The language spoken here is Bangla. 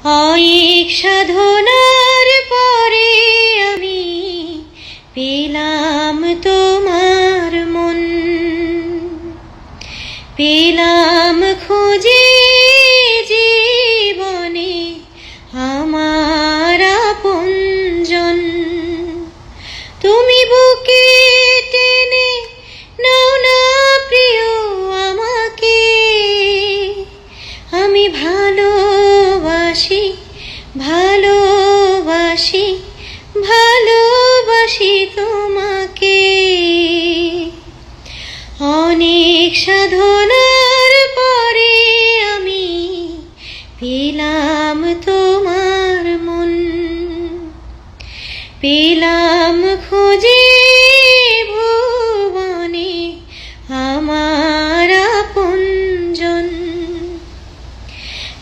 অনেক সাধনার পরে আমি পেলাম তোমার মন, পেলাম খুঁজে জীবনে আমার আপনজন। তুমি বুকে টেনে নাও না প্রিয় আমাকে, আমি ভালোবাসি ভালোবাসি ভালোবাসি তোমাকে। অনেক সাধনার পরে আমি পেলাম তোমার মন, পেলাম